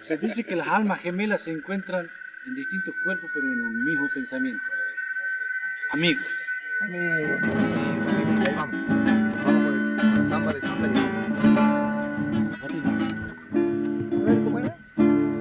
Se dice que las almas gemelas se encuentran en distintos cuerpos, pero en un mismo pensamiento. Amigos. Vamos con la samba de San Felipe. A ver, ¿cómo era?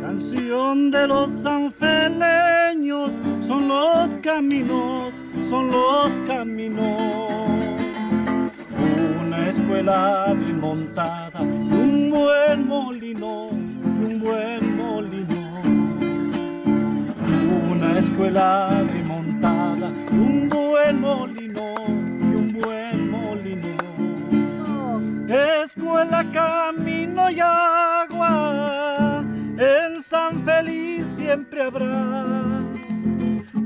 Canción de los sanfeleños, son los caminos, son los caminos. Una escuela bien montada, un buen molino, y un buen molino. Una escuela bien montada, un buen molino, y un buen molino. Escuela, camino y agua, en San Feliz siempre habrá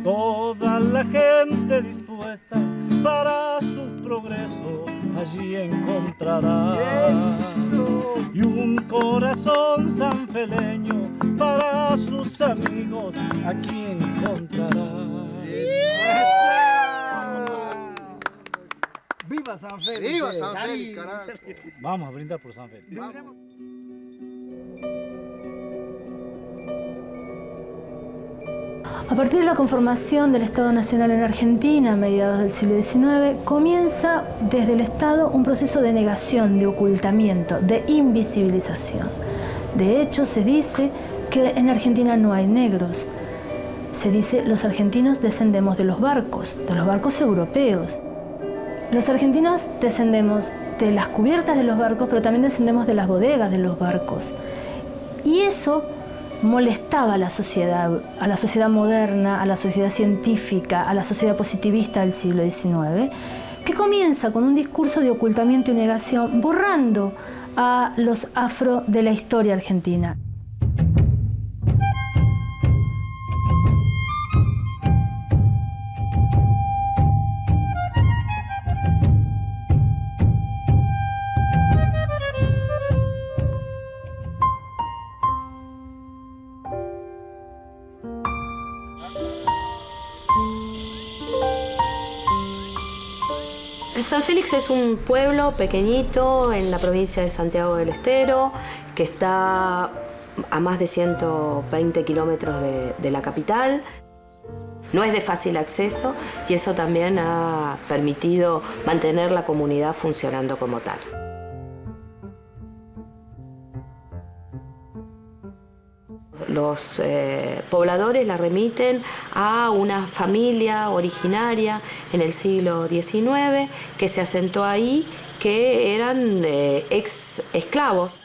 toda la gente dispuesta para su progreso, allí encontrará. ¡Eso! Y un corazón sanfeleño para sus amigos, aquí encontrará. ¡Viva San Félix! ¡Viva San Félix, carajo! Vamos a brindar por San Félix. Vamos. A partir de la conformación del Estado Nacional en Argentina a mediados del siglo XIX, comienza desde el Estado un proceso de negación, de ocultamiento, de invisibilización. De hecho, se dice que en Argentina no hay negros. Se dice los argentinos descendemos de los barcos europeos. Los argentinos descendemos de las cubiertas de los barcos, pero también descendemos de las bodegas de los barcos. Y eso molestaba a la sociedad moderna, a la sociedad científica, a la sociedad positivista del siglo XIX, que comienza con un discurso de ocultamiento y negación, borrando a los afro de la historia argentina. San Félix es un pueblo pequeñito en la provincia de Santiago del Estero, que está a más de 120 kilómetros de la capital. No es de fácil acceso y eso también ha permitido mantener la comunidad funcionando como tal. Los pobladores la remiten a una familia originaria en el siglo XIX que se asentó ahí, que eran ex esclavos.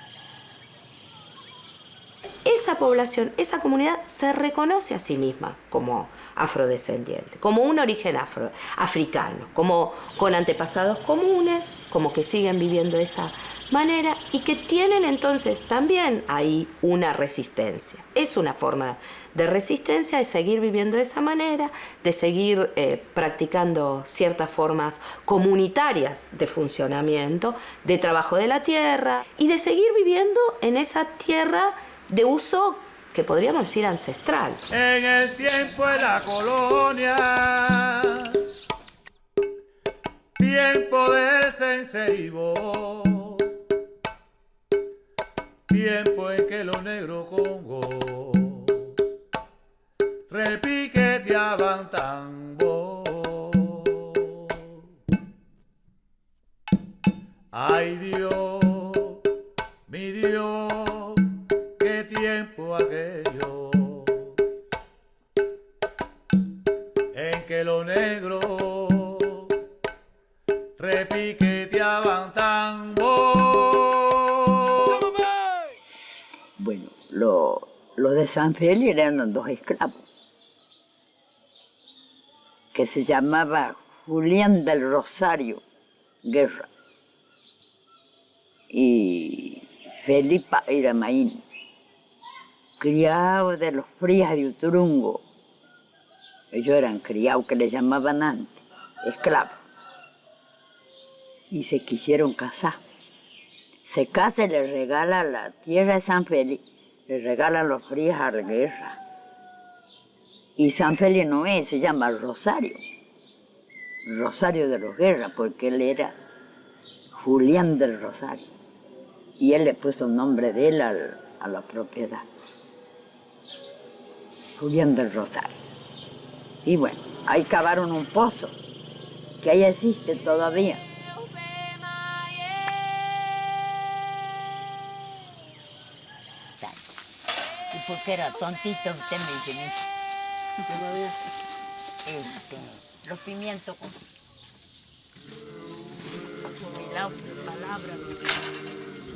Esa población, esa comunidad se reconoce a sí misma como afrodescendiente, como un origen africano, como con antepasados comunes, como que siguen viviendo de esa manera y que tienen entonces también ahí una resistencia. Es una forma de resistencia, de seguir viviendo de esa manera, de seguir practicando ciertas formas comunitarias de funcionamiento, de trabajo de la tierra y de seguir viviendo en esa tierra de uso que podríamos decir ancestral. En el tiempo de la colonia, tiempo del censerío, tiempo en que los negros Congo repiqueteaban tambo. Ay Dios, mi Dios, qué tiempo aquello en que los negros repiqueteaban tambo. Bueno, los de San Félix eran dos esclavos que se llamaba Julián del Rosario Guerra y Felipa Iramaín, criados de los Frías de Uturungo. Ellos eran criados, que les llamaban antes, esclavos. Y se quisieron casar. Se casa y le regala la tierra de San Félix, le regala los Frías a la Guerra. Y San Félix no es, se llama Rosario. Rosario de los Guerra, porque él era Julián del Rosario. Y él le puso el nombre de él a la propiedad. Julián del Rosario. Y bueno, ahí cavaron un pozo, que ahí existe todavía. Y porque era tontito, usted me dice, los pimientos con mi palabra,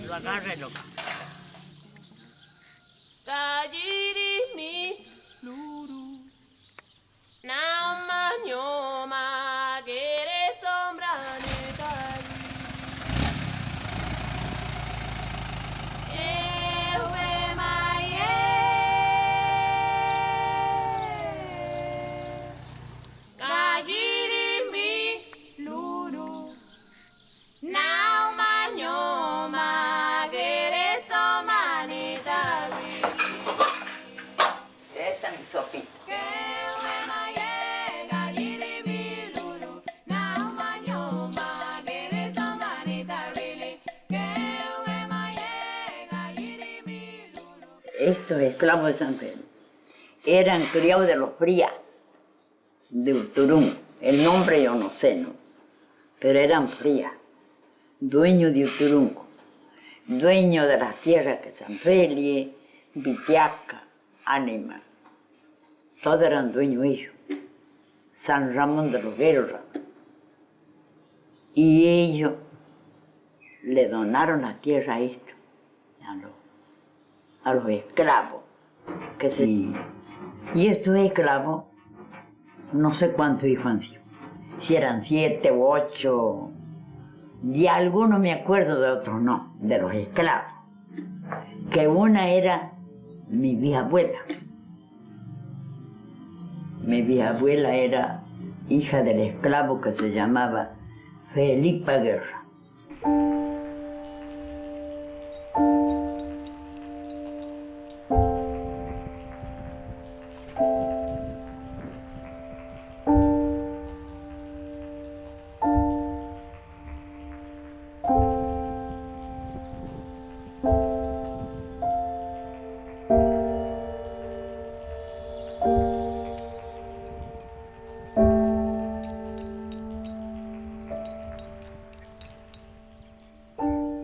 lo agarra y lo cambia. Esta es mi sopita. Estos esclavos de San Pedro eran criados de los Frías, de Uturún. El nombre yo no sé, ¿no? Pero eran Frías, dueños de Uturungo, dueños de las tierras de San Félix, Vitiaca, Ánima. Todos eran dueños ellos. San Ramón de los Guerras. Y ellos le donaron la tierra a esto, a los esclavos. Y estos esclavos, no sé cuántos hijos han sido. Si eran 7 u 8, de algunos me acuerdo, de otros no, de los esclavos. Que una era mi bisabuela. Mi bisabuela era hija del esclavo que se llamaba Felipa Guerra.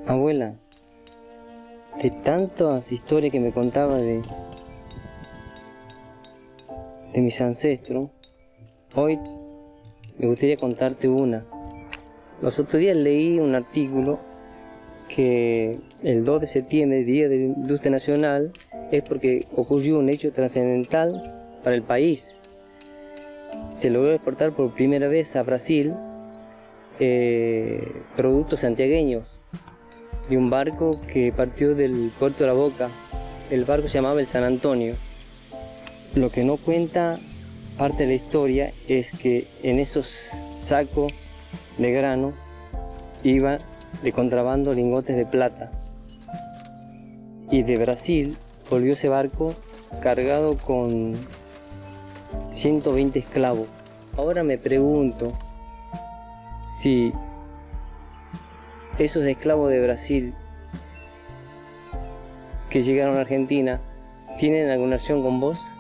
Abuela, de tantas historias que me contaba de mis ancestros, hoy me gustaría contarte una. Los otros días leí un artículo que el 2 de septiembre, Día de la Industria Nacional, es porque ocurrió un hecho trascendental para el país. Se logró exportar por primera vez a Brasil productos santiagueños de un barco que partió del puerto de La Boca. El barco se llamaba el San Antonio. Lo que no cuenta parte de la historia es que en esos sacos de grano iba de contrabando lingotes de plata. Y de Brasil volvió ese barco cargado con 120 esclavos. Ahora me pregunto si esos esclavos de Brasil que llegaron a Argentina tienen alguna relación con vos.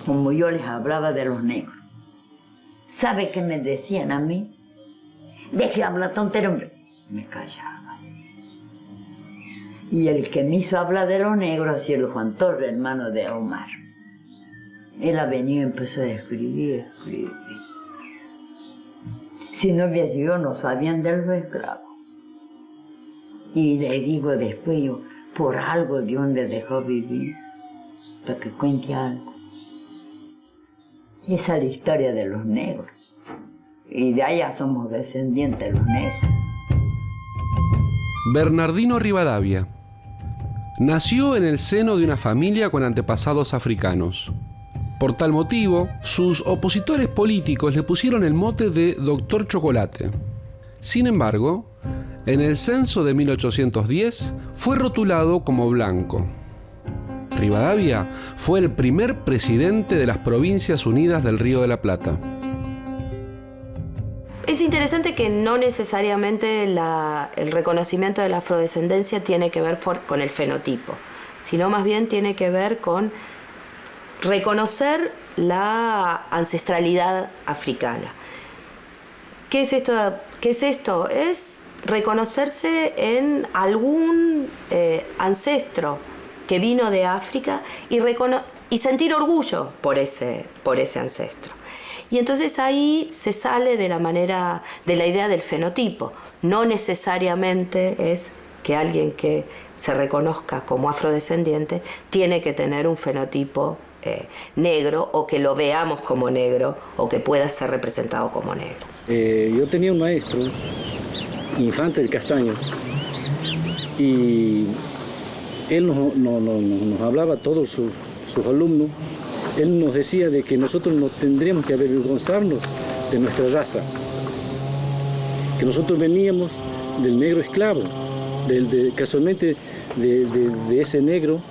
Como yo les hablaba de los negros, ¿sabe qué me decían a mí? Deje hablar tontero, hombre. Me callaba. Y el que me hizo hablar de los negros ha sido el Juan Torres, hermano de Omar. Él ha venido y empezó a escribir. Si no hubiese yo, no sabían de los esclavos. Y le digo después yo, por algo Dios le dejó vivir, para que cuente algo. Esa es la historia de los negros. Y de allá somos descendientes de los negros. Bernardino Rivadavia nació en el seno de una familia con antepasados africanos. Por tal motivo, sus opositores políticos le pusieron el mote de Doctor Chocolate. Sin embargo, en el censo de 1810 fue rotulado como blanco. Rivadavia fue el primer presidente de las Provincias Unidas del Río de la Plata. Es interesante que no necesariamente el reconocimiento de la afrodescendencia tiene que ver con el fenotipo, sino más bien tiene que ver con reconocer la ancestralidad africana. ¿Qué es esto? Es reconocerse en algún ancestro que vino de África y sentir orgullo por ese ancestro. Y entonces ahí se sale de la idea del fenotipo. No necesariamente es que alguien que se reconozca como afrodescendiente tiene que tener un fenotipo negro, o que lo veamos como negro, o que pueda ser representado como negro. Yo tenía un maestro, Infante del Castaño, y él nos hablaba a todos sus alumnos. Él nos decía de que nosotros no tendríamos que avergonzarnos de nuestra raza, que nosotros veníamos del negro esclavo, casualmente de ese negro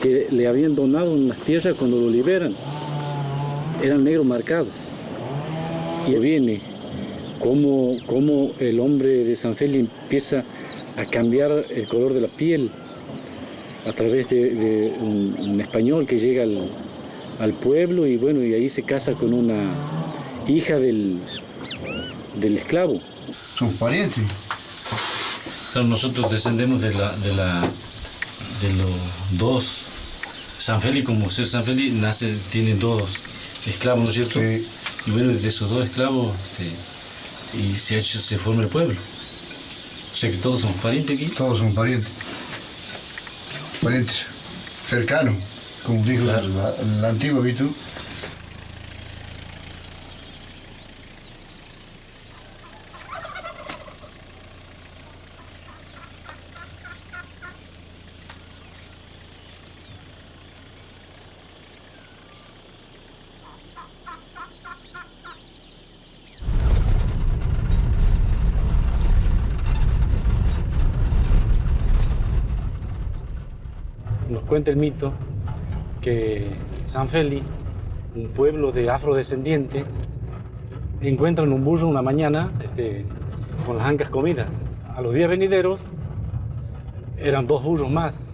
que le habían donado unas tierras cuando lo liberan. Eran negros marcados. Y viene cómo el hombre de San Félix empieza a cambiar el color de la piel a través de un español que llega al pueblo, y bueno, y ahí se casa con una hija del esclavo. Son parientes. Claro, nosotros descendemos de los dos. San Félix, como ser San Félix, tiene dos esclavos, ¿no es cierto? Sí. Y bueno, de esos dos esclavos y se forma el pueblo. O sea que todos somos parientes aquí. Todos son parientes. Parientes cercanos, como dijo claro. el antiguo, ¿viste? Nos cuenta el mito que San Félix, un pueblo de afrodescendientes, encuentran un burro una mañana con las ancas comidas. A los días venideros eran 2 burros más.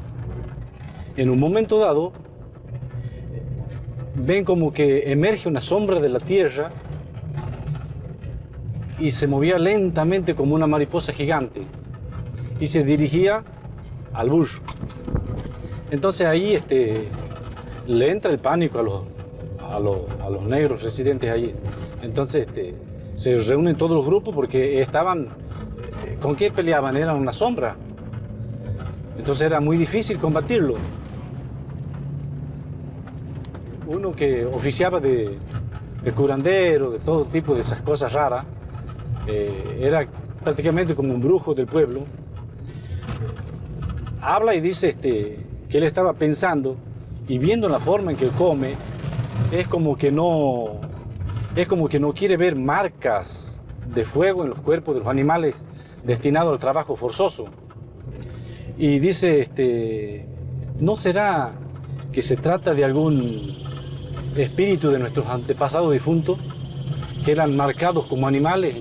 En un momento dado ven como que emerge una sombra de la tierra y se movía lentamente como una mariposa gigante y se dirigía al burro. Entonces ahí le entra el pánico a los negros residentes ahí. Entonces se reúnen todos los grupos porque estaban, ¿con qué peleaban? Eran una sombra. Entonces era muy difícil combatirlo. Uno que oficiaba de curandero, de todo tipo de esas cosas raras, era prácticamente como un brujo del pueblo. Habla y dice que él estaba pensando y viendo la forma en que él come, es como que no quiere ver marcas de fuego en los cuerpos de los animales destinados al trabajo forzoso. Y dice, ¿no será que se trata de algún espíritu de nuestros antepasados difuntos que eran marcados como animales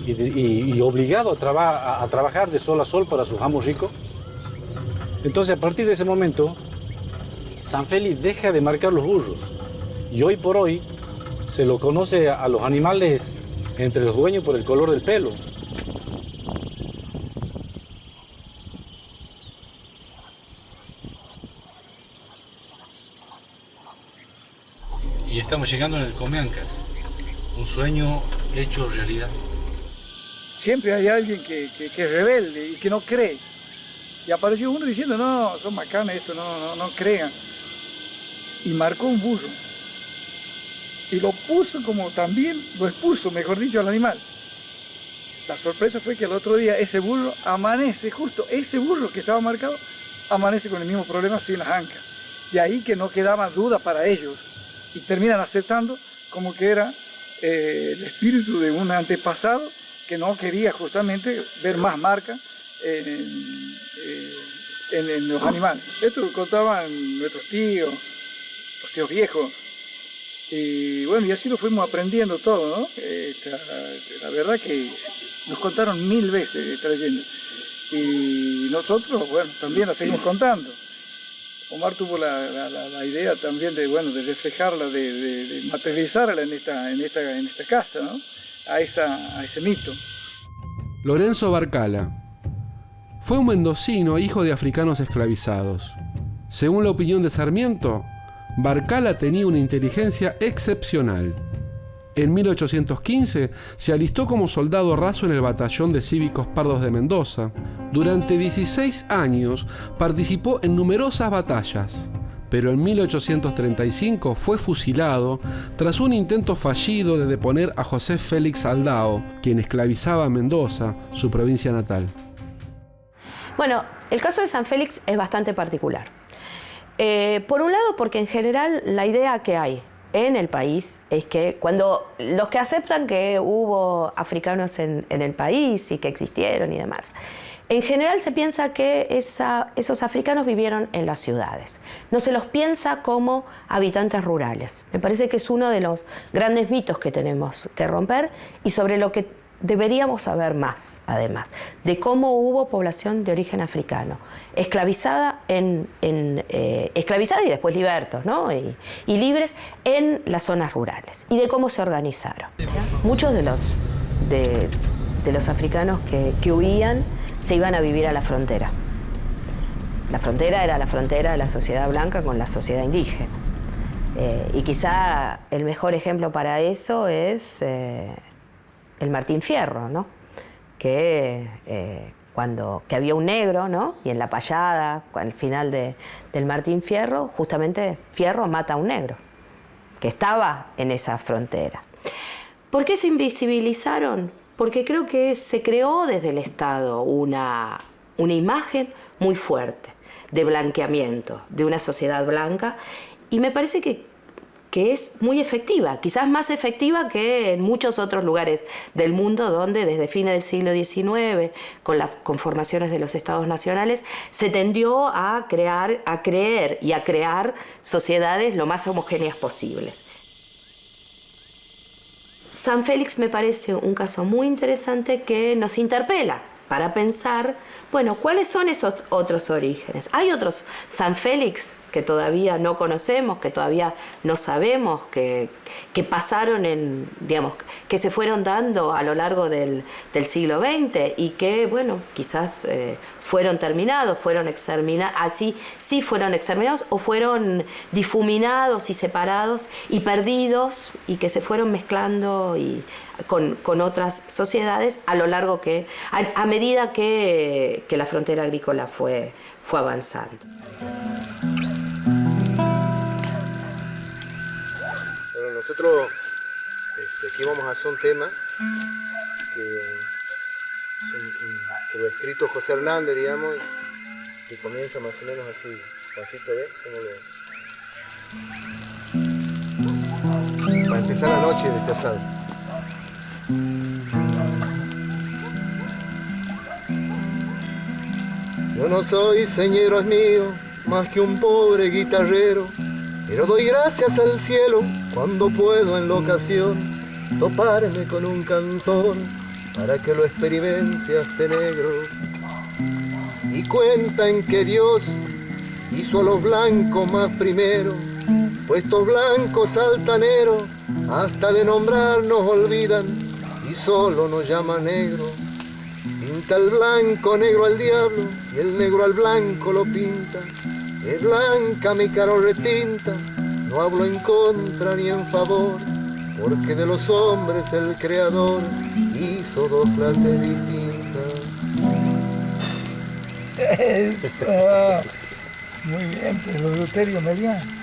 y obligados a trabajar de sol a sol para sus amos ricos? Entonces, a partir de ese momento, San Félix deja de marcar los burros. Y hoy por hoy se lo conoce a los animales entre los dueños por el color del pelo. Y estamos llegando en el Comeancas, un sueño hecho realidad. Siempre hay alguien que es rebelde y que no cree. Y apareció uno diciendo, no, son macanes, esto no crean. Y marcó un burro. Y lo puso como también, lo expuso, mejor dicho, al animal. La sorpresa fue que al otro día ese burro amanece, justo ese burro que estaba marcado, amanece con el mismo problema sin las ancas. Y ahí que no quedaba duda para ellos. Y terminan aceptando como que era el espíritu de un antepasado que no quería justamente ver más marcas en los animales. Esto contaban nuestros tíos, los tíos viejos. Y bueno, y así lo fuimos aprendiendo todo, ¿no? La verdad que nos contaron 1000 veces esta leyenda. Y nosotros, bueno, también la seguimos contando. Omar tuvo la idea también de, bueno, de reflejarla, de materializarla en esta casa, ¿no? A ese mito. Lorenzo Barcala fue un mendocino hijo de africanos esclavizados. Según la opinión de Sarmiento, Barcala tenía una inteligencia excepcional. En 1815 se alistó como soldado raso en el batallón de cívicos pardos de Mendoza. Durante 16 años participó en numerosas batallas, pero en 1835 fue fusilado tras un intento fallido de deponer a José Félix Aldao, quien esclavizaba a Mendoza, su provincia natal. Bueno, el caso de San Félix es bastante particular. Por un lado, porque en general la idea que hay en el país es que cuando los que aceptan que hubo africanos en el país y que existieron y demás, en general se piensa que esos africanos vivieron en las ciudades. No se los piensa como habitantes rurales. Me parece que es uno de los grandes mitos que tenemos que romper y sobre lo que deberíamos saber más, además, de cómo hubo población de origen africano, esclavizada esclavizada y después libertos, ¿no? y libres en las zonas rurales, y de cómo se organizaron. Muchos de los africanos que huían se iban a vivir a la frontera. La frontera era la frontera de la sociedad blanca con la sociedad indígena. Y quizá el mejor ejemplo para eso es el Martín Fierro, ¿no? Que había un negro, ¿no? Y en la payada, al final del Martín Fierro, justamente Fierro mata a un negro que estaba en esa frontera. ¿Por qué se invisibilizaron? Porque creo que se creó desde el Estado una imagen muy fuerte de blanqueamiento, de una sociedad blanca, y me parece que es muy efectiva, quizás más efectiva que en muchos otros lugares del mundo donde desde fines del siglo XIX, con las conformaciones de los estados nacionales, se tendió a creer y a crear sociedades lo más homogéneas posibles. San Félix me parece un caso muy interesante que nos interpela para pensar, bueno, ¿cuáles son esos otros orígenes? ¿Hay otros San Félix que todavía no conocemos, que todavía no sabemos, que pasaron que se fueron dando a lo largo del siglo XX y que, bueno, quizás fueron terminados, fueron exterminados, así sí fueron exterminados o fueron difuminados y separados y perdidos y que se fueron mezclando con otras sociedades a lo largo a medida que la frontera agrícola fue avanzando. Bueno, nosotros aquí vamos a hacer un tema que lo ha escrito José Hernández, digamos, que comienza más o menos así. Juancito, ¿ves? Para empezar la noche de este asado. Yo no soy, señores míos, más que un pobre guitarrero, pero doy gracias al cielo cuando puedo en la ocasión toparme con un cantor para que lo experimente hasta negro. Y cuentan que Dios hizo a los blancos más primero, pues estos blancos altaneros hasta de nombrar nos olvidan y solo nos llaman negro. Pinta el blanco negro al diablo y el negro al blanco lo pinta. Es blanca mi caro retinta, no hablo en contra ni en favor, porque de los hombres el Creador hizo dos clases distintas. Eso. Muy bien, pues los Eleuterio Mediano.